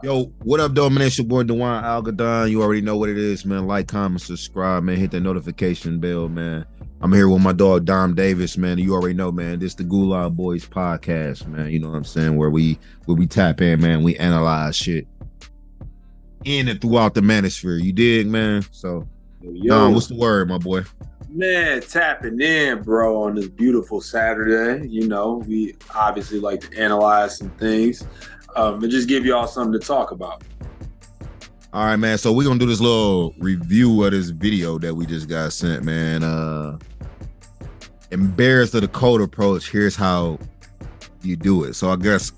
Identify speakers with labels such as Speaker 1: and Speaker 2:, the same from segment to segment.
Speaker 1: Yo, what up, though, man? It's your boy, Dewan Algadon. You already know what it is, man. Like, comment, subscribe, man. Hit that notification bell, man. I'm here with my dog, Dom Davis, man. You already know, man. This the GULAGBOYZ podcast, man. You know what I'm saying? Where we tap in, man. We analyze shit in and throughout the manosphere. You dig, man? So, Dom, what's the word, my boy?
Speaker 2: Man, tapping in, bro, on this beautiful Saturday. You know, we obviously like to analyze some things and just give y'all something to talk about.
Speaker 1: All right, man. So we're gonna do this little review of this video that we just got sent, man. Embarrassed of the cold approach. Here's how you do it. So I guess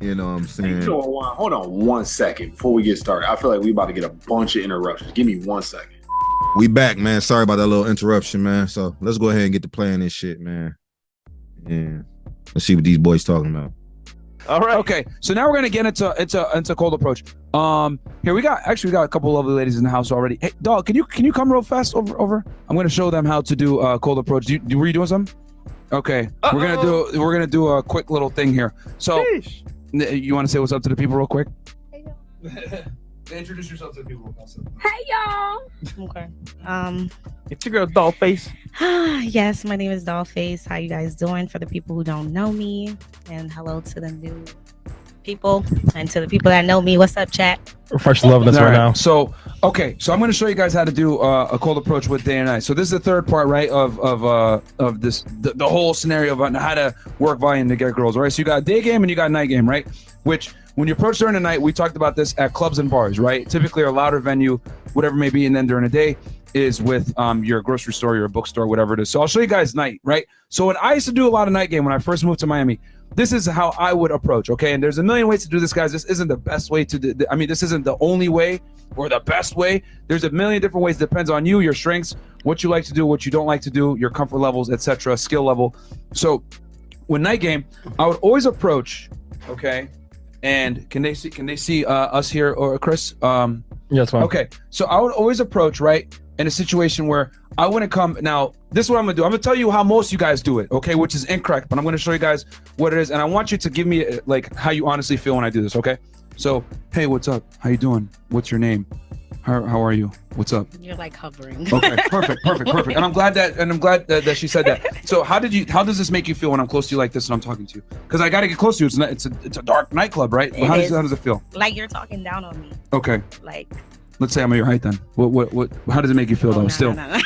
Speaker 1: you know what I'm saying.
Speaker 2: Hey, hold on 1 second before we get started. I feel like we about to get a bunch of interruptions. Give me 1 second.
Speaker 1: We back, man. Sorry about that little interruption, man. So let's go ahead and get to playing this shit, man. Yeah. Let's see what these boys talking about.
Speaker 3: All right. Okay. So now we're gonna get into cold approach. Here we got a couple lovely ladies in the house already. Hey, dog, can you come real fast over? I'm gonna show them how to do cold approach. Were you doing something? Okay. We're gonna do a quick little thing here. So you want to say what's up to the people real quick?
Speaker 4: Hey,
Speaker 3: Introduce yourself to the people.
Speaker 4: hey y'all. Okay.
Speaker 3: It's your girl Dollface.
Speaker 4: Yes, my name is Dollface. How you guys doing? For the people who don't know me, and hello to the new people, and to the people that know me. What's up, chat?
Speaker 5: We're fresh loving us right now.
Speaker 3: So I'm going to show you guys how to do a cold approach with day and night. So this is the third part, right, of this the whole scenario of how to work volume to get girls, right? So you got day game and you got night game, right? Which when you approach during the night, we talked about this at clubs and bars, right? Typically a louder venue, whatever it may be, and then during the day is with your grocery store, your bookstore, whatever it is. So I'll show you guys night, right? So when I used to do a lot of night game when I first moved to Miami, this is how I would approach, okay? And there's a million ways to do this, guys. This isn't the best way to do. I mean, this isn't the only way or the best way. There's a million different ways. Depends on you, your strengths, what you like to do, what you don't like to do, your comfort levels, etc., skill level. So with night game, I would always approach, okay? And can they see us here or Chris?
Speaker 5: Yes, fine.
Speaker 3: Okay, so I would always approach, right, in a situation where I wouldn't come. Now, this is what I'm gonna do. I'm gonna tell you how most of you guys do it, okay, which is incorrect, but I'm gonna show you guys what it is, and I want you to give me like how you honestly feel when I do this, okay? So, hey, what's up? How you doing? What's your name? How are you? What's up?
Speaker 4: You're like hovering.
Speaker 3: Okay, perfect. And I'm glad that she said that. So how does this make you feel when I'm close to you like this and I'm talking to you? Because I gotta get close to you. It's a dark nightclub, right? How does it feel?
Speaker 4: Like you're talking down on me.
Speaker 3: Okay.
Speaker 4: Like.
Speaker 3: Let's say I'm at your height then. What? How does it make you feel though?
Speaker 4: No,
Speaker 3: Still.
Speaker 4: no.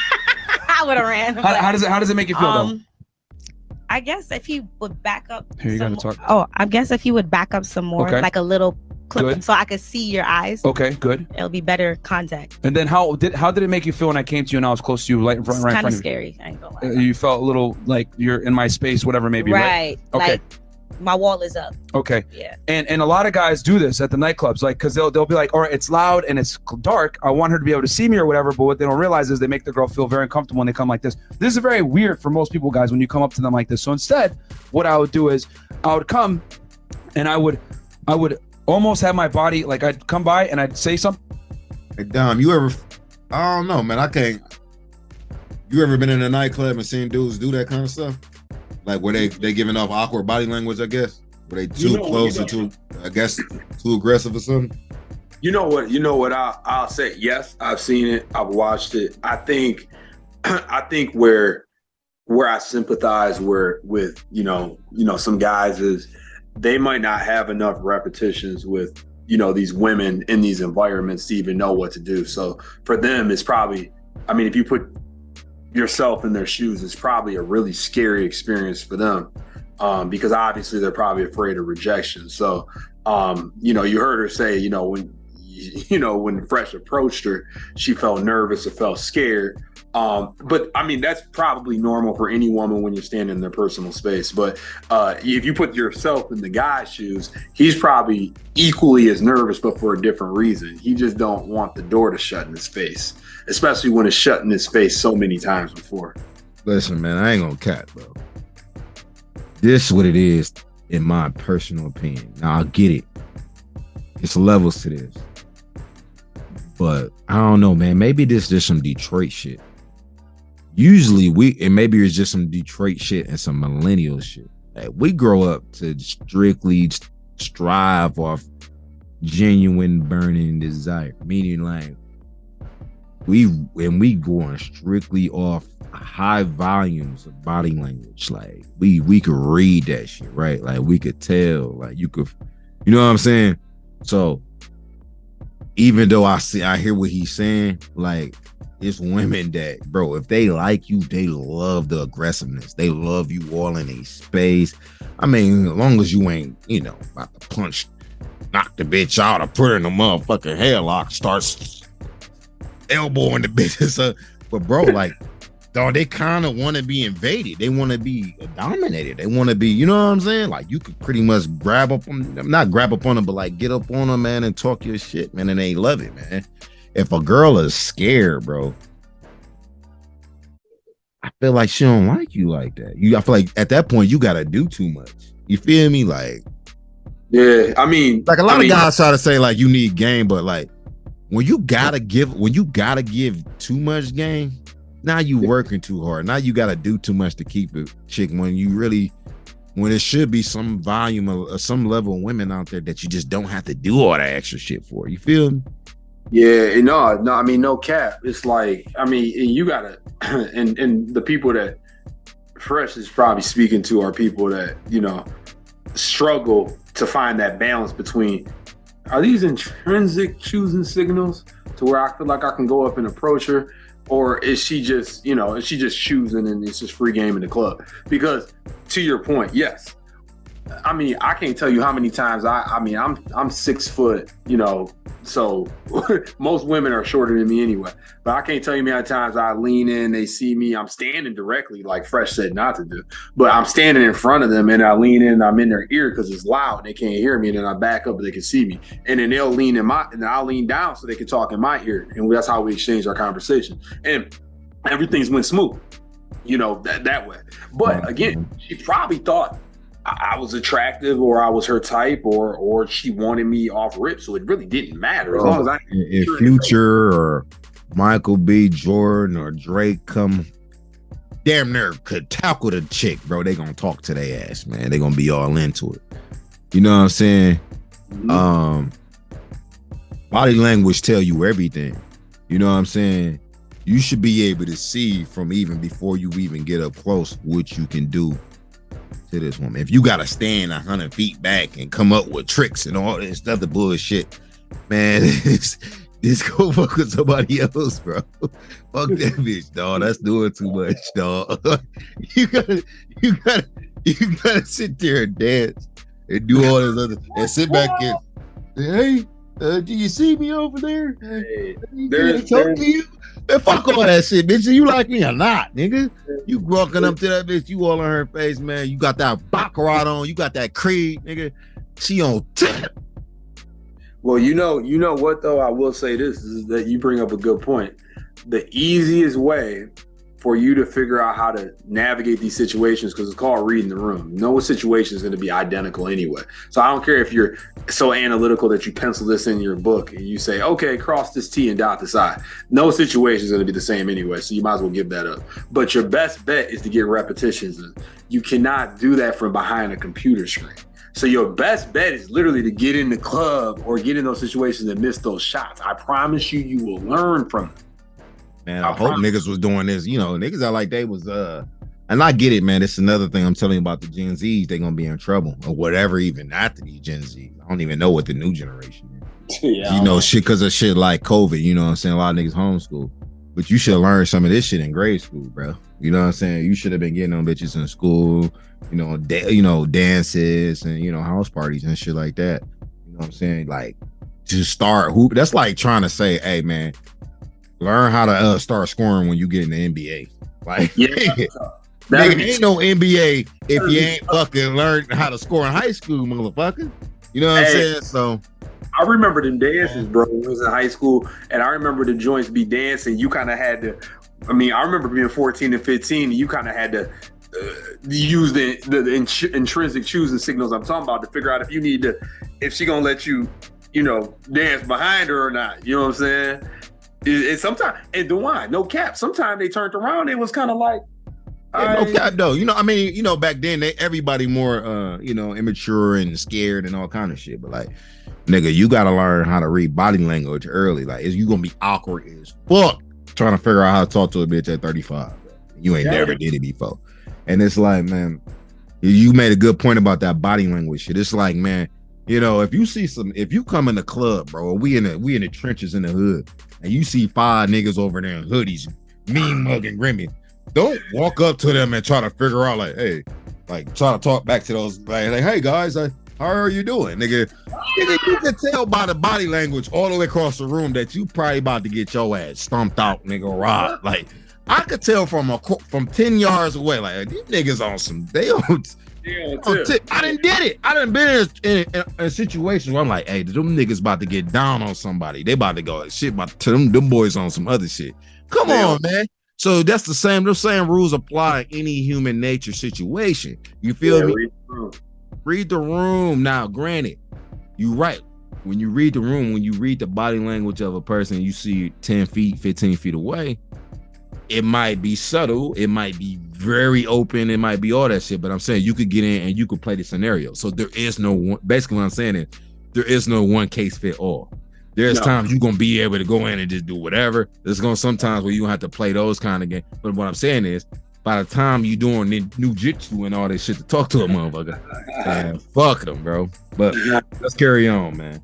Speaker 4: I would have ran.
Speaker 3: How does it make you feel though?
Speaker 4: I guess if you would back up.
Speaker 3: Here, you gotta talk.
Speaker 4: Oh, I guess if you would back up some more,
Speaker 3: Okay.
Speaker 4: like a little clip,
Speaker 3: Good.
Speaker 4: so I could see your eyes.
Speaker 3: Okay, good.
Speaker 4: It'll be better contact.
Speaker 3: And then how did it make you feel when I came to you and I was close to you, right in front
Speaker 4: It's kind
Speaker 3: of
Speaker 4: of
Speaker 3: you?
Speaker 4: scary. I ain't gonna lie.
Speaker 3: You felt a little like you're in my space, whatever maybe, right? Okay.
Speaker 4: Like my wall is up.
Speaker 3: Okay.
Speaker 4: Yeah.
Speaker 3: And a lot of guys do this at the nightclubs, like, because they'll be like, all right, it's loud and it's dark. I want her to be able to see me or whatever. But what they don't realize is they make the girl feel very uncomfortable when they come like this. This is very weird for most people, guys, when you come up to them like this. So instead, what I would do is I would come and I would almost have my body, like I'd come by and I'd say something.
Speaker 1: Hey, Dom, you ever? I don't know, man. I can't. You ever been in a nightclub and seen dudes do that kind of stuff? Like where they giving off awkward body language, I guess. Were they too close or too, I guess, too aggressive or something?
Speaker 2: You know what? I'll say yes. I've seen it. I've watched it. I think where I sympathize with some guys is they might not have enough repetitions with these women in these environments to even know what to do. So for them, it's probably, I mean, if you put yourself in their shoes, it's probably a really scary experience for them, because obviously they're probably afraid of rejection. So you heard her say when Fresh approached her, she felt nervous or felt scared, but I mean that's probably normal for any woman when you're standing in their personal space. But if you put yourself in the guy's shoes, he's probably equally as nervous, but for a different reason. He just don't want the door to shut in his face, especially when it's shut in his face so many times before.
Speaker 1: Listen, man, I ain't gonna cap, bro. This is what it is, in my personal opinion. Now, I get it. It's levels to this. But I don't know, man. Maybe this is just some Detroit shit. Usually maybe it's just some Detroit shit and some millennial shit. Like, we grow up to strictly strive off genuine burning desire. Meaning like we going strictly off high volumes of body language. Like we could read that shit, right? Like we could tell, like you could, you know what I'm saying? So even though I hear what he's saying, like it's women that, bro, if they like you, they love the aggressiveness. They love you all in a space. I mean, as long as you ain't, you know, about to punch, knock the bitch out or put her in a motherfucking hairlock, starts elbowing the bitch. But bro, like, dog, they kind of want to be invaded. They want to be dominated. They want to be, you know what I'm saying? Like you could pretty much not grab up on them, but like get up on them, man, and talk your shit, man, and they love it, man. If a girl is scared, bro, I feel like she don't like you like that. I feel like at that point you gotta do too much. You feel me? Like,
Speaker 2: yeah, I mean,
Speaker 1: like a lot of guys try to say like you need game, but like when you gotta give too much game, now you working too hard. Now you gotta do too much to keep a chick when it should be some volume of some level of women out there that you just don't have to do all that extra shit for. You feel me?
Speaker 2: Yeah, no, I mean, no cap. It's like, I mean, and you gotta, and the people that Fresh is probably speaking to are people that, you know, struggle to find that balance between, are these intrinsic choosing signals to where I feel like I can go up and approach her, or is she just, you know, choosing and it's just free game in the club? Because to your point, yes. I mean, I can't tell you how many times I'm 6 foot, you know, so most women are shorter than me anyway. But I can't tell you how many times I lean in, they see me, I'm standing directly, like Fresh said not to do. But I'm standing in front of them and I lean in, I'm in their ear because it's loud and they can't hear me. And then I back up and they can see me. And then they'll lean and I'll lean down so they can talk in my ear. And that's how we exchange our conversation. And everything's went smooth, you know, that way. But again, she probably thought I was attractive or I was her type or she wanted me off rip. So it really didn't matter as long as I
Speaker 1: if Future or Michael B. Jordan or Drake come damn near could tackle the chick, bro, they gonna talk to their ass, man. They gonna be all into it. You know what I'm saying? Mm-hmm. Body language tell you everything. You know what I'm saying? You should be able to see from even before you even get up close what you can do to this woman. If you gotta stand 100 feet back and come up with tricks and all this other bullshit, man, just go fuck with somebody else, bro. Fuck that bitch, dog. That's doing too much, dog. You gotta sit there and dance and do all this other and sit back and say, hey, do you see me over there? Hey, talk to you. Man, fuck all that shit, bitch. You like me or not, nigga? You walking up to that bitch, you all on her face, man. You got that baccarat on, you got that Creed, nigga. She on tip.
Speaker 2: Well, you know what though? I will say this is that you bring up a good point. The easiest way for you to figure out how to navigate these situations, because it's called reading the room. No situation is going to be identical anyway. So I don't care if you're so analytical that you pencil this in your book and you say, okay, cross this T and dot this I. No situation is going to be the same anyway. So you might as well give that up. But your best bet is to get repetitions. And you cannot do that from behind a computer screen. So your best bet is literally to get in the club or get in those situations and miss those shots. I promise you, you will learn from them.
Speaker 1: Man, I hope niggas was doing this. You know, niggas are like they was and I get it, man. It's another thing I'm telling you about the Gen Zs. They gonna be in trouble or whatever. Even after these Gen Zs, I don't even know what the new generation is. Yeah, you know, shit because of shit like COVID. You know what I'm saying? A lot of niggas homeschool, but you should learn some of this shit in grade school, bro. You know what I'm saying? You should have been getting on bitches in school. You know, dances and house parties and shit like that. You know what I'm saying? Like to start hoop. That's like trying to say, hey, man. Learn how to start scoring when you get in the NBA. Like, yeah, nigga, ain't no NBA if you ain't fucking learned how to score in high school, motherfucker. You know what I'm saying? So
Speaker 2: I remember them dances, bro, when I was in high school, and I remember the joints be dancing. You kind of had to. I mean, I remember being 14 and 15, and you kind of had to use the intrinsic choosing signals I'm talking about to figure out if she gonna let you, dance behind her or not. You know what I'm saying? And sometimes, and DeWine, no cap. Sometimes they turned around. It was kind of like,
Speaker 1: no cap though. Back then everybody more, immature and scared and all kind of shit. But like nigga, you gotta learn how to read body language early. Like, you gonna be awkward as fuck trying to figure out how to talk to a bitch at 35. You ain't never did it before. And it's like, man, you made a good point about that body language shit. It's like, man, you know, if you come in the club, bro, we in the trenches in the hood, and you see 5 niggas over there in hoodies, mean mugging Grimmy, don't walk up to them and try to figure out, like, hey, like, try to talk back to those, like hey guys, how are you doing, nigga? You can tell by the body language all the way across the room that you probably about to get your ass stumped out, nigga, robbed. Like, I could tell from 10 yards away, like, these niggas on some, I done did it. I done been in a situation where I'm like, hey, them niggas about to get down on somebody. They about to go shit about to them boys on some other shit. Come on, man. So that's the same rules apply in any human nature situation. You feel me? Read the room. Now, granted, you right. When you read the room, when you read the body language of a person, you see 10 feet, 15 feet away, it might be subtle, it might be very open, it might be all that shit, but I'm saying you could get in and you could play the scenario. So there is no one, basically what I'm saying is there is no one case fit all. There's times you're gonna be able to go in and just do whatever. There's gonna sometimes where you gonna have to play those kind of games. But what I'm saying is, by the time you doing new jitsu and all this shit to talk to a motherfucker, man, fuck them, bro. But let's carry on, man.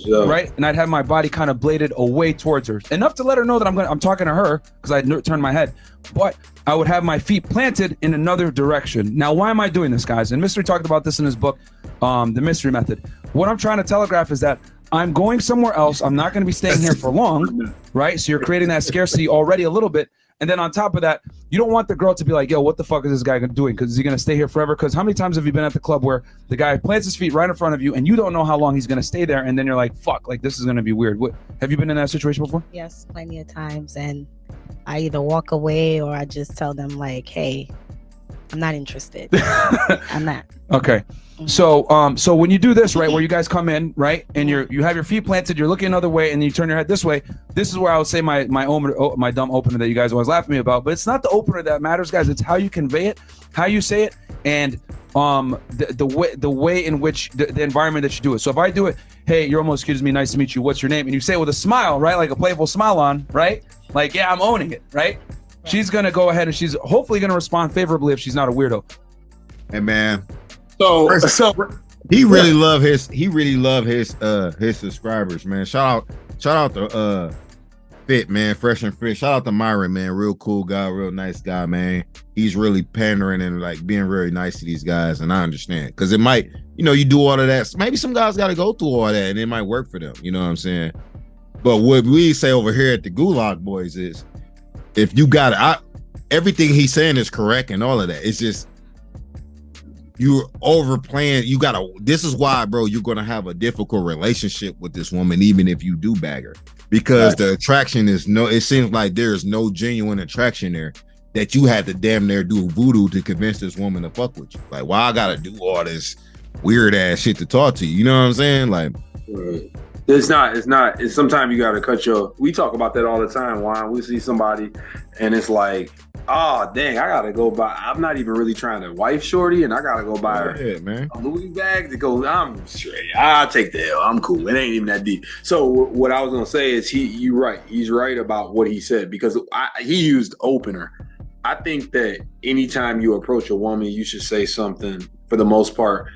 Speaker 3: Right, and I'd have my body kind of bladed away towards her, enough to let her know that I'm talking to her, because I turned my head, but I would have my feet planted in another direction. Now, why am I doing this, guys? And Mystery talked about this in his book, The Mystery Method. What I'm trying to telegraph is that I'm going somewhere else. I'm not going to be staying here for long, right? So you're creating that scarcity already a little bit. And then on top of that, you don't want the girl to be like, yo, what the fuck is this guy doing? Because is he going to stay here forever? Because how many times have you been at the club where the guy plants his feet right in front of you and you don't know how long he's going to stay there? And then you're like, fuck, like this is going to be weird. Have you been in that situation before?
Speaker 4: Yes, plenty of times. And I either walk away or I just tell them like, hey, I'm not interested. I'm not.
Speaker 3: Okay. So when you do this, right, where you guys come in, right, and you have your feet planted, you're looking another way, and then you turn your head this way. This is where I would say my dumb opener that you guys always laugh at me about. But it's not the opener that matters, guys. It's how you convey it, how you say it, and the way in which the environment that you do it. So if I do it, hey, you're almost, excuse me, nice to meet you. What's your name? And you say it with a smile, right, like a playful smile on, right, like yeah, I'm owning it, right. She's gonna go ahead and she's hopefully gonna respond favorably if she's not a weirdo.
Speaker 1: Hey man.
Speaker 2: So
Speaker 1: he really love his subscribers, man. Shout out to Fit, man, Fresh and Fit. Shout out to Myron, man. Real cool guy, real nice guy, man. He's really pandering and like being very nice to these guys, and I understand. Because it might, you do all of that. Maybe some guys gotta go through all that and it might work for them. You know what I'm saying? But what we say over here at the GULAGBOYZ is if you got it, everything he's saying is correct and all of that. It's just you're overplaying. This is why, bro, you're gonna have a difficult relationship with this woman, even if you do bag her, because the attraction is it seems like there's no genuine attraction there, that you had to damn near do voodoo to convince this woman to fuck with you. Like, why I gotta do all this weird ass shit to talk to you? You know what I'm saying? Like,
Speaker 2: it's sometimes you gotta we talk about that all the time. Why we see somebody and it's like, oh dang, I gotta go buy. I'm not even really trying to wife shorty, and I gotta go buy her
Speaker 1: man,
Speaker 2: a Louis bag to go. I'm straight. I'll take the L. I'm cool. It ain't even that deep. So what I was gonna say is you're right. He's right about what he said, because he used opener. I think that anytime you approach a woman, you should say something, for the most part,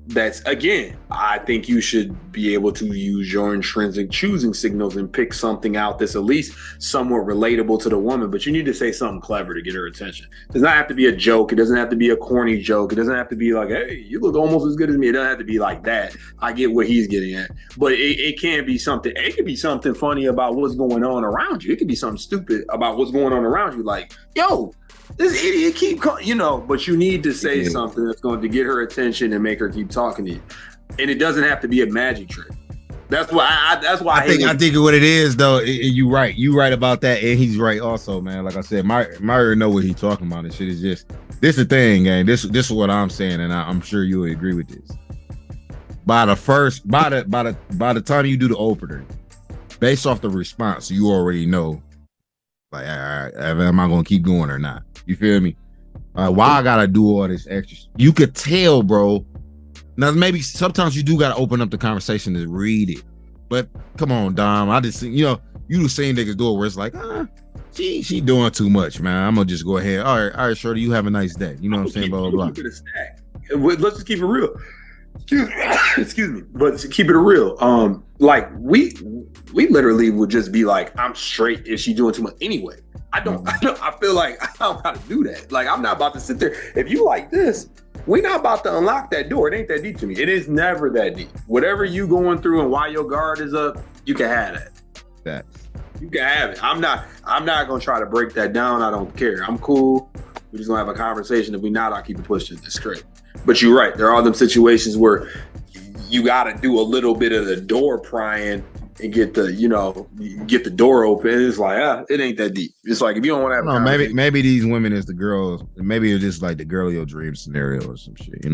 Speaker 2: that's, again, I think you should be able to use your intrinsic choosing signals and pick something out that's at least somewhat relatable to the woman. But you need to say something clever to get her attention. It does not have to be a joke. It doesn't have to be a corny joke. It doesn't have to be like, hey, you look almost as good as me. It doesn't have to be like that. I get what he's getting at. But it can be something. It could be something funny about what's going on around you. It could be something stupid about what's going on around you. Like, yo, this idiot keep calling, but you need to say something that's going to get her attention and make her keep talking to you. And it doesn't have to be a magic trick. That's why I
Speaker 1: think what it is though. You right about that, and he's right also, man. Like I said, Mario know what he's talking about. This shit is just this is the thing, gang. This is what I'm saying, and I'm sure you will agree with this. By the time you do the opener, based off the response, you already know, like, all right, am I gonna keep going or not? You feel me? Why I gotta do all this extra? You could tell, bro. Now maybe sometimes you do got to open up the conversation to read it, but come on, Dom. I just you seen niggas do it where it's like, she doing too much, man. I'm gonna just go ahead. All right, Shorty, you have a nice day. You know what I'm saying? Blah blah blah.
Speaker 2: Let's just keep it real. Excuse me, but to keep it real, like we literally would just be like, I'm straight if she doing too much anyway. I feel like I don't gotta do that. Like, I'm not about to sit there. If you like this, we're not about to unlock that door. It ain't that deep to me. It is never that deep. Whatever you going through and why your guard is up, you can have that.
Speaker 1: Facts.
Speaker 2: You can have it. I'm not gonna try to break that down. I don't care. I'm cool. We're just gonna have a conversation. If we not, I'll keep it pushing. It's straight. But you're right. There are them situations where you gotta do a little bit of the door prying and get the door open. It's like, it ain't that deep. It's like, if you don't want to have
Speaker 1: maybe these women is the girls. Maybe it's just like the girl of your dream scenario or some shit,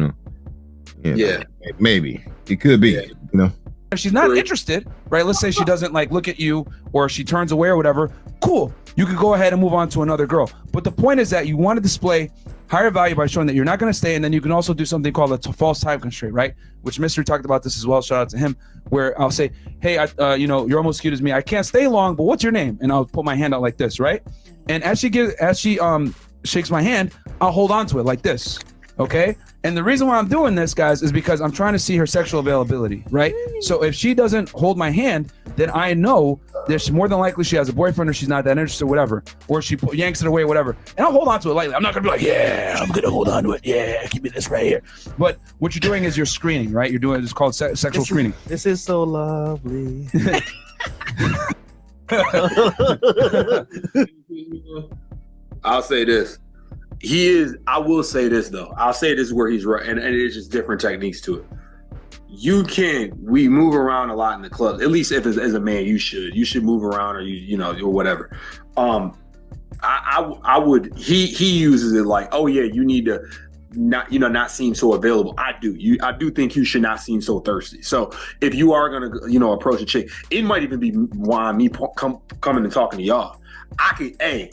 Speaker 1: Yeah. Maybe. It could be,
Speaker 3: If she's not interested, right? Let's say she doesn't like look at you, or she turns away or whatever. Cool. You could go ahead and move on to another girl. But the point is that you want to display higher value by showing that you're not going to stay. And then you can also do something called a false time constraint, right? Which Mystery talked about this as well. Shout out to him. Where I'll say, hey, you're almost cute as me. I can't stay long, but what's your name? And I'll put my hand out like this, right? And as she shakes my hand, I'll hold on to it like this. Okay. And the reason why I'm doing this, guys, is because I'm trying to see her sexual availability, right? So if she doesn't hold my hand, then I know that she's more than likely she has a boyfriend, or she's not that interested, whatever, or she yanks it away, whatever. And I'll hold on to it lightly. I'm not gonna be like, yeah, I'm gonna hold on to it. Yeah, give me this right here. But what you're doing is you're screening, right? You're doing it's called sexual screening.
Speaker 5: This is so lovely.
Speaker 2: I'll say this. I will say this though. I'll say this where he's right, and it's just different techniques to it. We move around a lot in the club. At least if as a man, you should move around, or or whatever. I would. He uses it like, oh yeah, you need to not seem so available. I do think you should not seem so thirsty. So if you are gonna approach a chick, it might even be why me coming and talking to y'all. I could, hey,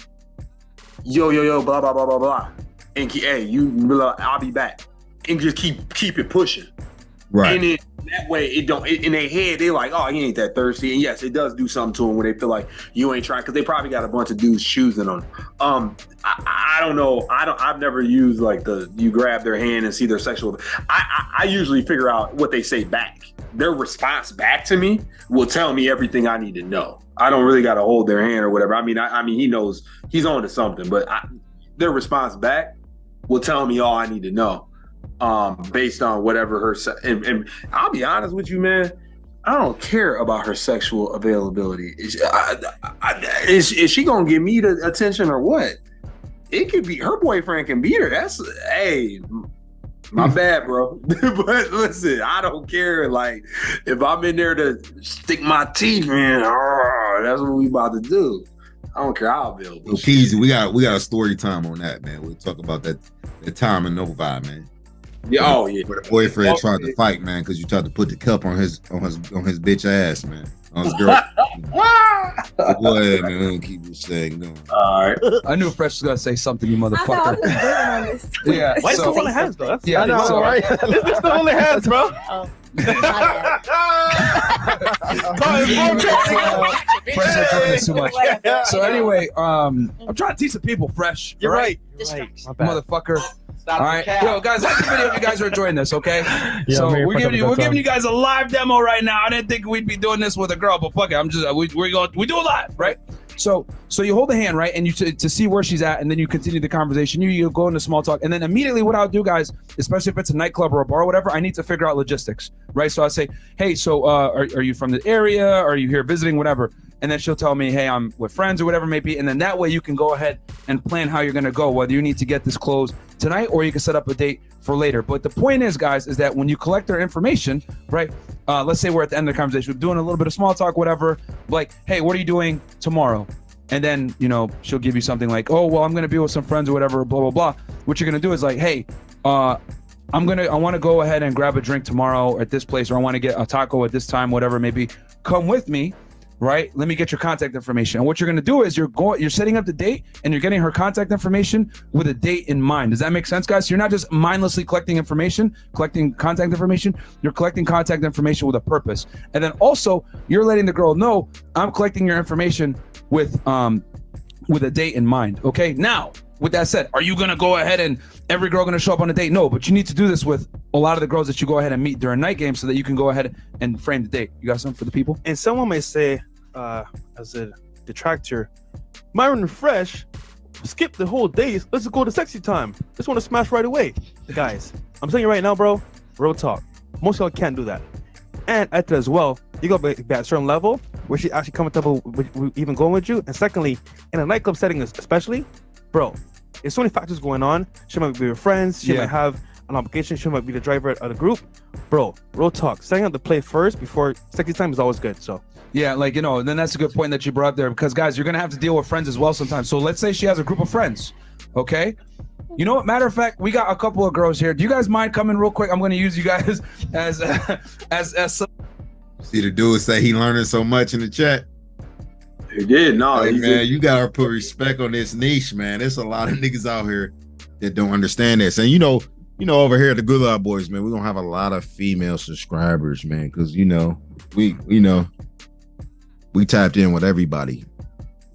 Speaker 2: yo, blah blah blah blah blah, and I'll be back, and just keep it pushing.
Speaker 1: Right.
Speaker 2: And that way, in their head, they're like, oh, he ain't that thirsty. And yes, it does do something to them when they feel like you ain't trying, because they probably got a bunch of dudes choosing on them. I don't know. I've never used like you grab their hand and see their sexual. I usually figure out what they say back. Their response back to me will tell me everything I need to know. I don't really got to hold their hand or whatever. I mean, he knows he's on to something, but their response back will tell me all I need to know. Based on whatever and I'll be honest with you, man, I don't care about her sexual availability. Is she gonna give me the attention or what? It could be her boyfriend can beat her. That's, hey, my bad, bro. But listen, I don't care. Like, if I'm in there to stick my teeth in, that's what we about to do. I don't care how available.
Speaker 1: So Keezy, we got a story time on that, man. We'll talk about that time in Novi, man.
Speaker 2: Yeah, oh yeah.
Speaker 1: Where the boyfriend tried to fight, man, because you tried to put the cup on his bitch ass, man. On his girl. Go ahead, man. Keep your saying going.
Speaker 2: All right.
Speaker 3: I knew Fresh was gonna say something, you motherfucker.
Speaker 5: Yeah. Why still holding hands, though?
Speaker 3: Yeah, I know,
Speaker 5: right? It's still holding hands, bro.
Speaker 3: Too much. So anyway, I'm trying to teach the people, Fresh.
Speaker 5: You're right.
Speaker 3: Motherfucker. All right, yo, guys, like the video if you guys are enjoying this, okay?
Speaker 5: Yeah,
Speaker 3: so we're giving you guys a live demo right now. I didn't think we'd be doing this with a girl, but fuck it, we do it live, right? So you hold the hand, right, and you to see where she's at, and then you continue the conversation. You go into small talk, and then immediately what I'll do, guys, especially if it's a nightclub or a bar or whatever, I need to figure out logistics, right? So I say, hey, so are you from the area? Are you here visiting, whatever? And then she'll tell me, hey, I'm with friends or whatever it may be. And then that way you can go ahead and plan how you're going to go, whether you need to get this closed tonight or you can set up a date for later. But the point is, guys, is that when you collect their information, right, let's say we're at the end of the conversation, we're doing a little bit of small talk, whatever, like, hey, what are you doing tomorrow? And then, she'll give you something like, oh, well, I'm going to be with some friends or whatever, blah, blah, blah. What you're going to do is like, hey, I want to go ahead and grab a drink tomorrow at this place, or I want to get a taco at this time, whatever it may be. Come with me. right? Let me get your contact information. And what you're going to do is you're setting up the date and you're getting her contact information with a date in mind. Does that make sense, guys? So you're not just mindlessly collecting contact information. You're collecting contact information with a purpose. And then also you're letting the girl know, I'm collecting your information with a date in mind. Okay. Now, with that said, are you going to go ahead and every girl going to show up on a date? No, but you need to do this with a lot of the girls that you go ahead and meet during night games so that you can go ahead and frame the date. You got something for the people?
Speaker 5: And someone may say, as a detractor, Myron and Fresh, skip the whole day. Let's go to sexy time. Just want to smash right away. Guys, I'm telling you right now, bro, real talk. Most of y'all can't do that. And at that as well, you got to be at a certain level where she actually comfortable with even going with you. And secondly, in a nightclub setting especially, bro, there's so many factors going on. She might be with friends. She might have an obligation. She might be the driver of the group. Bro, real talk. Setting up the play first before sexy time is always good. So
Speaker 3: yeah, like, you know, and then that's a good point that you brought up there, because guys, you're gonna have to deal with friends as well sometimes. So let's say she has a group of friends, okay? You know what? Matter of fact, we got a couple of girls here. Do you guys mind coming real quick? I'm gonna use you guys as some.
Speaker 1: See the dude say he learning so much in the chat.
Speaker 2: He did. No,
Speaker 1: Hey,
Speaker 2: he
Speaker 1: man,
Speaker 2: did.
Speaker 1: you gotta put respect on this niche, man. There's a lot of niggas out here that don't understand this. And you know, over here at the GULAGBOYZ, man, we're gonna have a lot of female subscribers, man, because we tapped in with everybody.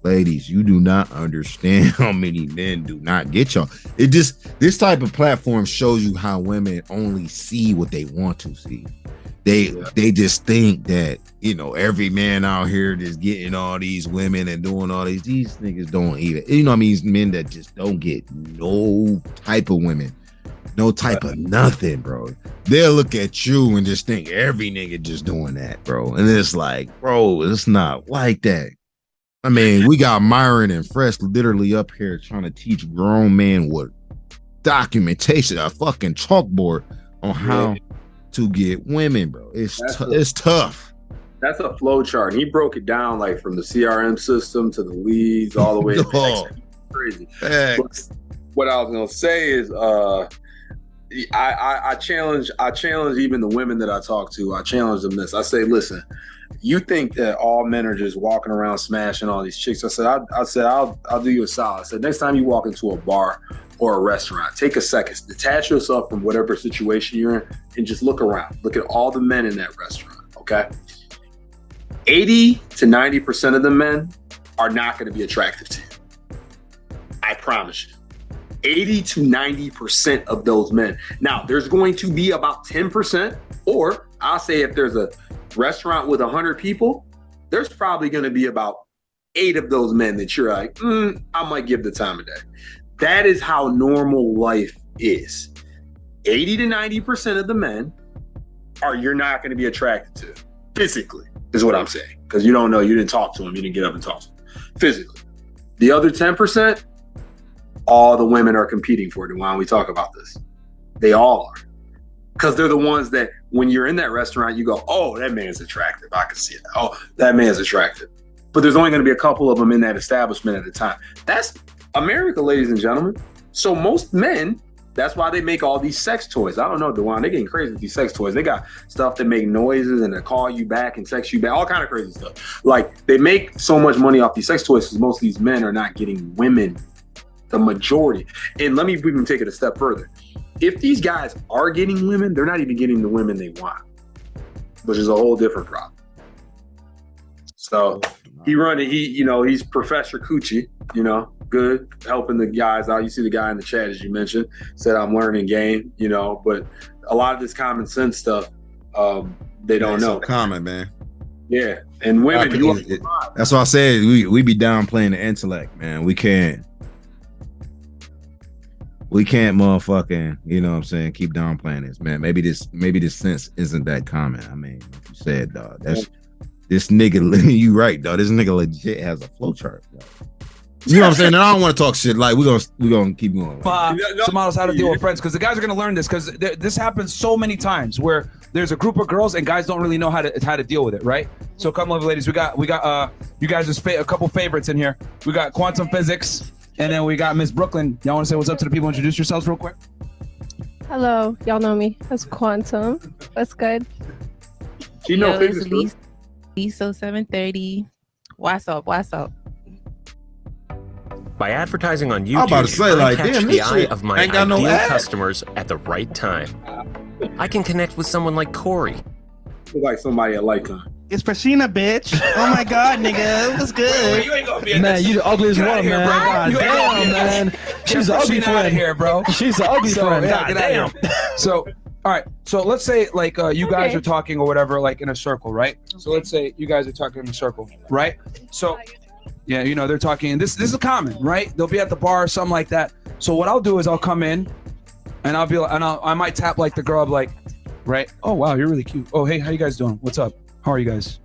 Speaker 1: Ladies, you do not understand how many men do not get y'all. This type of platform shows you how women only see what they want to see. They just think that, you know, every man out here just getting all these women and doing all these niggas don't even, you know what I mean? These men that just don't get no type of women, no type of nothing, bro. They'll look at you and just think every nigga just doing that, bro. And it's like, bro, it's not like that. I mean, we got Myron and Fresh literally up here trying to teach grown men with documentation, a fucking chalkboard on how to get women, bro. It's tough.
Speaker 2: That's a flow chart. He broke it down like from the CRM system to the leads all the way to the crazy. What I was gonna say is I challenge even the women that I talk to. I challenge them this. I say, listen, you think that all men are just walking around smashing all these chicks. I said I'll do you a solid. I said, next time you walk into a bar or a restaurant, take a second, detach yourself from whatever situation you're in and just look around. Look at all the men in that restaurant, okay? 80 to 90% of the men are not going to be attractive to you. I promise you. 80 to 90% of those men. Now, there's going to be about 10%, or I'll say if there's a restaurant with 100 people, there's probably going to be about 8 of those men that you're like, I might give the time of day. That is how normal life is. 80 to 90% of the men you're not going to be attracted to physically, is what I'm saying. Because you don't know, you didn't talk to them, you didn't get up and talk to them physically. The other 10%, all the women are competing for it. Why don't we talk about this? They all are. Because they're the ones that when you're in that restaurant, you go, oh, that man's attractive. I can see that. Oh, that man's attractive. But there's only going to be a couple of them in that establishment at a time. That's America, ladies and gentlemen. So most men, that's why they make all these sex toys. I don't know, DeJuan, they're getting crazy with these sex toys. They got stuff that make noises and they call you back and text you back, all kind of crazy stuff. Like, they make so much money off these sex toys because most of these men are not getting women, the majority. And let me even take it a step further. If these guys are getting women, they're not even getting the women they want, which is a whole different problem. So he's Professor Coochie, good, helping the guys out. You see the guy in the chat, as you mentioned, said I'm learning game, but a lot of this common sense stuff, they don't know.
Speaker 1: So common, man.
Speaker 2: Yeah. And women,
Speaker 1: that's why I said we be downplaying the intellect, man. We can't motherfucking, you know what I'm saying, keep downplaying this, man. Maybe this sense isn't that common. I mean, like you said, dog, this nigga, you right, dog. This nigga legit has a flow chart, dog. You know what I'm saying? And I don't want to talk shit. Like, we're gonna keep going.
Speaker 3: Some models how to deal with friends, because the guys are gonna learn this, because this happens so many times where there's a group of girls and guys don't really know how to deal with it, right? So come on, ladies, we got you guys just a couple favorites in here. We got Quantum Physics, and then we got Miss Brooklyn. Y'all want to say what's up to the people? Introduce yourselves real quick.
Speaker 6: Hello, y'all know me as Quantum. That's good.
Speaker 2: She knows physics.
Speaker 6: So 7:30. What's up? What's up?
Speaker 7: By advertising on YouTube,
Speaker 1: I'm about to say,
Speaker 7: I
Speaker 1: like,
Speaker 7: catch
Speaker 1: damn,
Speaker 7: the
Speaker 1: this
Speaker 7: eye
Speaker 1: shit
Speaker 7: of my
Speaker 1: ain't got no
Speaker 7: ideal
Speaker 1: ad.
Speaker 7: customers at the right time. I can connect with someone like Corey.
Speaker 2: Look like somebody at Lycon.
Speaker 8: It's Prashina, bitch. Oh my god, nigga. What's good?
Speaker 3: You ain't gonna be in
Speaker 9: Man,
Speaker 3: this.
Speaker 9: you the ugliest
Speaker 3: Get
Speaker 9: one,
Speaker 3: outta here,
Speaker 9: man.
Speaker 3: bro.
Speaker 9: God
Speaker 3: You ain't gonna be
Speaker 9: damn,
Speaker 3: in
Speaker 9: man.
Speaker 3: this.
Speaker 9: She's
Speaker 3: Get
Speaker 9: an ugly
Speaker 3: Prashina outta
Speaker 9: friend.
Speaker 3: here, bro.
Speaker 9: She's an ugly
Speaker 3: So,
Speaker 9: friend.
Speaker 3: yeah,
Speaker 9: God
Speaker 3: get outta
Speaker 9: damn.
Speaker 3: here. So, all right. So let's say like you guys are talking or whatever, like in a circle, right? So let's say you guys are talking in a circle, right? So, yeah, you know they're talking. And this is common, right? They'll be at the bar or something like that. So what I'll do is I'll come in, and I'll be like, and I might tap like the girl, like, right? Oh wow, you're really cute. Oh hey, how you guys doing? What's up? How are you guys?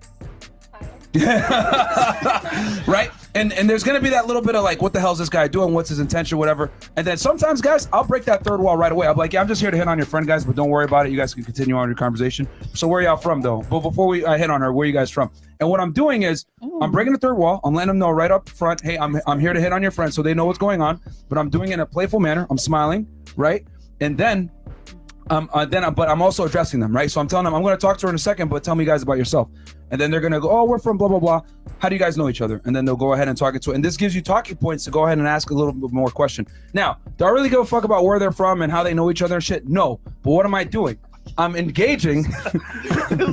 Speaker 3: Right? And there's gonna be that little bit of like, what the hell is this guy doing? What's his intention? Whatever. And then sometimes, guys, I'll break that third wall right away. I'll be like, yeah, I'm just here to hit on your friend, guys, but don't worry about it. You guys can continue on your conversation. So where y'all from, though? But before I hit on her, where are you guys from? And what I'm doing is I'm breaking the third wall. I'm letting them know right up front, hey, I'm here to hit on your friend, so they know what's going on. But I'm doing it in a playful manner. I'm smiling, right? And then but I'm also addressing them, right? So I'm telling them, I'm going to talk to her in a second, but tell me guys about yourself. And then they're going to go, oh, we're from blah, blah, blah. How do you guys know each other? And then they'll go ahead and talk it to it. And this gives you talking points to go ahead and ask a little bit more question. Now, do I really give a fuck about where they're from and how they know each other and shit? No. But what am I doing? I'm engaging.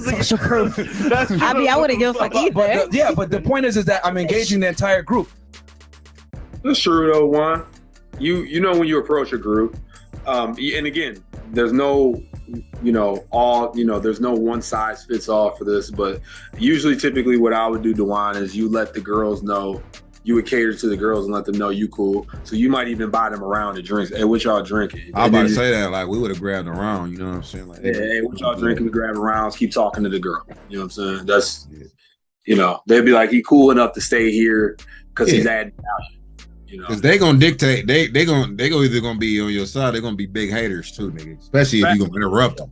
Speaker 5: Social proof.
Speaker 4: I wouldn't give a fuck either.
Speaker 3: But the point is that I'm engaging the entire group.
Speaker 2: That's true though, Juan. You know when you approach a group, and again, there's no, there's no one size fits all for this, but usually typically what I would do, Dewan, is you let the girls know, you would cater to the girls and let them know you cool. So you might even buy them around to drinks. Hey, what y'all drinking?
Speaker 1: I was about to say that, like, we would have grabbed around, you know what I'm saying? Like,
Speaker 2: Hey, what y'all drinking? Grab rounds, keep talking to the girl. You know what I'm saying? That's, they'd be like, he cool enough to stay here because he's adding value.
Speaker 1: Because they gonna dictate, they either gonna be on your side, they're gonna be big haters too, nigga. Especially if you gonna interrupt them.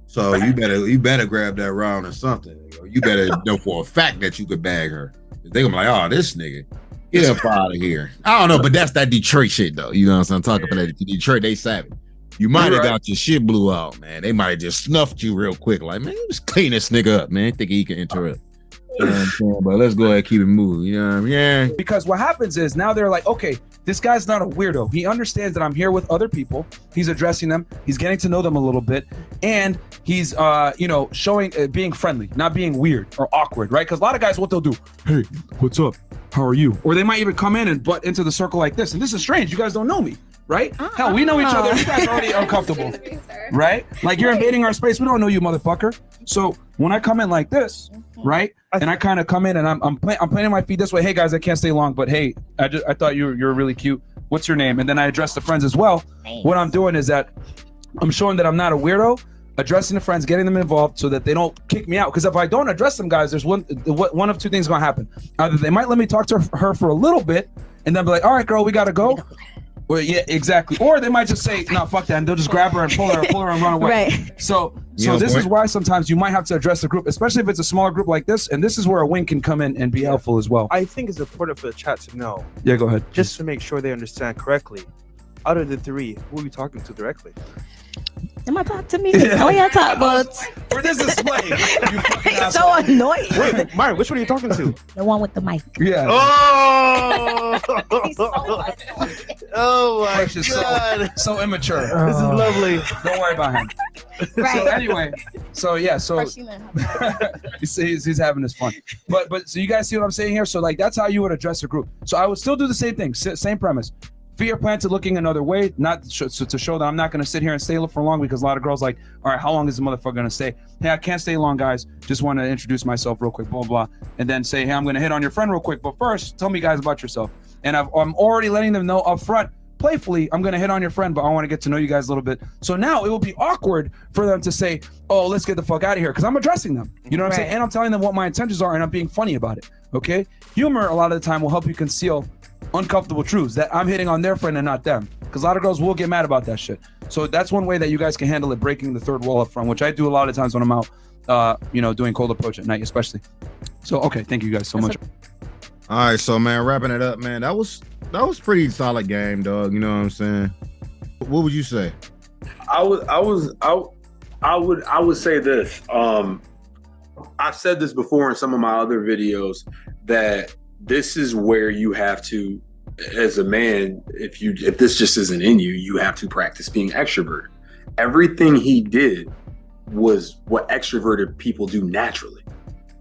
Speaker 1: So you better grab that round or something. You better know for a fact that you could bag her. They gonna be like, oh, this nigga, get up out of here. I don't know, but that's that Detroit shit though. You know what I'm talking about? That Detroit, they savvy. You might have got your shit blew out, man. They might have just snuffed you real quick. Like, man, just clean this nigga up, man. Think he can interrupt. You know what I'm saying? But let's go ahead and keep it moving. You know what I mean? Yeah.
Speaker 3: Because what happens is now they're like, okay, this guy's not a weirdo. He understands that I'm here with other people. He's addressing them. He's getting to know them a little bit. And he's, showing, being friendly, not being weird or awkward, right? Because a lot of guys, what they'll do, hey, what's up? How are you? Or they might even come in and butt into the circle like this. And this is strange. You guys don't know me, right? Hell, we know each other. You guys are already uncomfortable, right? Like you're invading our space. We don't know you, motherfucker. So when I come in like this, right? And I kind of come in and I'm planting my feet this way. Hey guys, I can't stay long, but hey, I thought you were really cute. What's your name? And then I address the friends as well. Thanks. What I'm doing is that I'm showing that I'm not a weirdo, addressing the friends, getting them involved so that they don't kick me out. Because if I don't address them, guys, there's one of two things gonna happen. Either they might let me talk to her for a little bit and then be like, all right, girl, we gotta go. Well, yeah, exactly. Or they might just say, no, fuck that, and they'll just grab her and pull her and run away. Right. So this is why sometimes you might have to address the group, especially if it's a smaller group like this. And this is where a wink can come in and be helpful as well.
Speaker 5: I think it's important for the chat to know.
Speaker 3: Yeah, go ahead.
Speaker 5: Just to make sure they understand correctly. Out of the three, who are we talking to directly?
Speaker 4: Am I talking to me? Oh yeah, talk about.
Speaker 3: For this display.
Speaker 4: It's so annoying.
Speaker 5: Wait, Myron, which one are you talking to?
Speaker 4: The one with the mic.
Speaker 3: Yeah.
Speaker 5: Oh! Oh my
Speaker 3: Precious,
Speaker 5: god.
Speaker 3: So immature.
Speaker 5: This is lovely.
Speaker 3: Don't worry about him.
Speaker 4: Right.
Speaker 3: So anyway, he's having his fun. But so you guys see what I'm saying here? So like that's how you would address a group. So I would still do the same thing, same premise. Fear planted looking another way, not to show that I'm not going to sit here and stay for long, because a lot of girls like, all right, how long is the motherfucker going to stay? Hey, I can't stay long, guys. Just want to introduce myself real quick, blah, blah. And then say, hey, I'm going to hit on your friend real quick. But first, tell me guys about yourself. And I'm already letting them know up front, playfully, I'm going to hit on your friend, but I want to get to know you guys a little bit. So now it will be awkward for them to say, oh, let's get the fuck out of here, because I'm addressing them. You know what I'm saying? And I'm telling them what my intentions are, and I'm being funny about it. Okay? Humor, a lot of the time, will help you conceal uncomfortable truths that I'm hitting on their friend and not them, because a lot of girls will get mad about that shit. So that's one way that you guys can handle it, breaking the third wall up front, which I do a lot of times when I'm out doing cold approach at night especially. So okay, thank you guys so much.
Speaker 1: All right, so man, wrapping it up, man, that was pretty solid game, dog. You know what I'm saying? What would you say?
Speaker 2: I would say this. I've said this before in some of my other videos that this is where you have to, as a man, if this just isn't in you, you have to practice being extroverted. Everything he did was what extroverted people do naturally.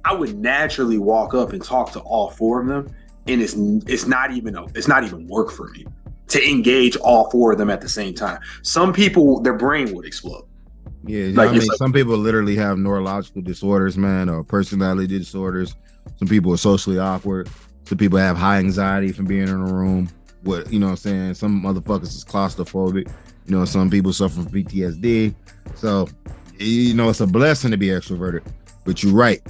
Speaker 2: I would naturally walk up and talk to all four of them, and it's not even work for me to engage all four of them at the same time. Some people, their brain would explode.
Speaker 1: Yeah,
Speaker 2: Like,
Speaker 1: I mean,
Speaker 2: like,
Speaker 1: some people literally have neurological disorders, man, or personality disorders. Some people are socially awkward. Some people have high anxiety from being in a room. What, you know what I'm saying? Some motherfuckers is claustrophobic. You know, some people suffer from PTSD. So, you know, it's a blessing to be extroverted. But you're right.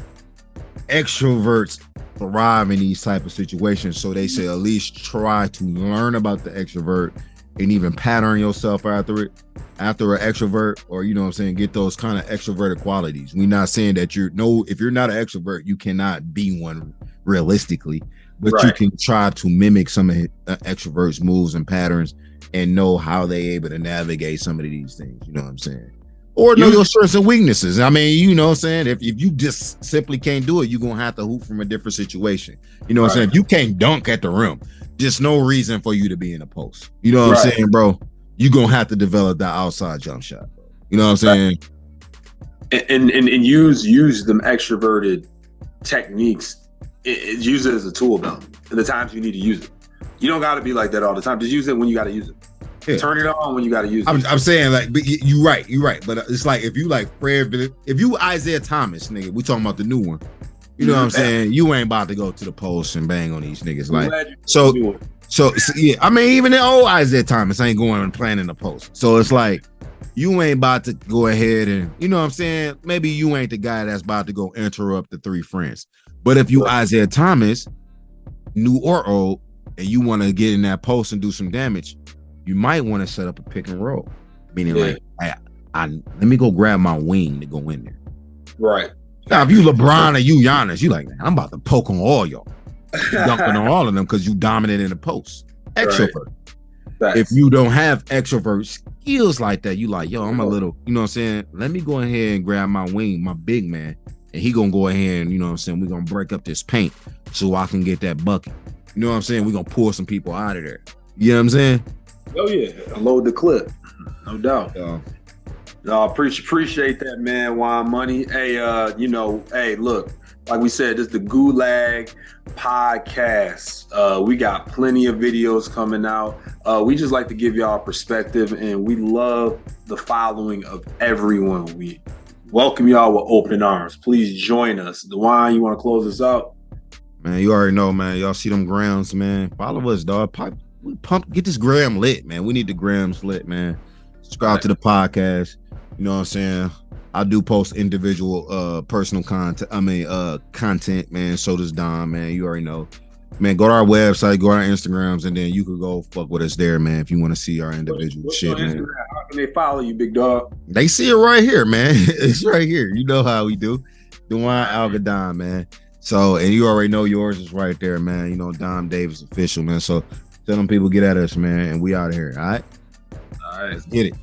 Speaker 1: Extroverts thrive in these type of situations. So they say at least try to learn about the extrovert and even pattern yourself after an extrovert, or, you know what I'm saying, get those kind of extroverted qualities. We're not saying that if you're not an extrovert, you cannot be one realistically, but
Speaker 2: right.
Speaker 1: You can try to mimic some of extroverts' moves and patterns and know how they able to navigate some of these things. You know what I'm saying? Or know your strengths and weaknesses. I mean, you know what I'm saying? If you just simply can't do it, you're going to have to hoop from a different situation. You know what I'm saying? If you can't dunk at the rim, just no reason for you to be in a post. You know what I'm saying, bro? You're going to have to develop that outside jump shot, bro. You know what I'm saying?
Speaker 2: And use them extroverted techniques. Use it as a tool, though. At the times you need to use it. You don't got to be like that all the time. Just use it when you got to use it. Yeah. Turn it on when you got to use it.
Speaker 1: I'm saying, like, but you're right. But it's like if you like if you Isaiah Thomas, nigga, we talking about the new one. You know what I'm saying? You ain't about to go to the post and bang on these niggas. Like, so yeah. I mean, even the old Isaiah Thomas ain't going and playing in the post. So it's like you ain't about to go ahead and, you know what I'm saying? Maybe you ain't the guy that's about to go interrupt the three friends. But if you Isaiah Thomas, new or old, and you want to get in that post and do some damage, you might want to set up a pick and roll, meaning like, I let me go grab my wing to go in there.
Speaker 2: Right.
Speaker 1: Now, if you LeBron or you Giannis, you like, man, I'm about to poke on all y'all, dunking on all of them because you dominant in the post. Extrovert. Right. If you don't have extrovert skills like that, you like, yo, I'm a little, you know what I'm saying? Let me go ahead and grab my wing, my big man, and he gonna go ahead and, you know what I'm saying, we're gonna break up this paint so I can get that bucket. You know what I'm saying? We're gonna pull some people out of there. You know what I'm saying?
Speaker 2: Oh yeah, load the clip, no doubt. Yeah. No, appreciate that, man. Juan Money. Hey, hey, look, like we said, this is the Gulag podcast. We got plenty of videos coming out. We just like to give y'all perspective, and we love the following of everyone. We welcome y'all with open arms. Please join us. DeJuan, you want to close us out?
Speaker 1: Man, you already know, man. Y'all see them grams, man. Follow us, dog. Get this gram lit, man. We need the grams lit, man. Subscribe to the podcast. You know what I'm saying? I do post individual personal content. Content, man. So does Don, man. You already know. Man, go to our website, go to our Instagrams, and then you could go fuck with us there, man, if you want to see our individual shit, man.
Speaker 2: How can they follow you, big dog?
Speaker 1: They see it right here, man. It's right here. You know how we do. DeJuan Algadon, man. So, and you already know yours is right there, man. You know, Dom Davis official, man. So tell them people get at us, man, and we out of here. All right.
Speaker 2: All right.
Speaker 1: Let's get it.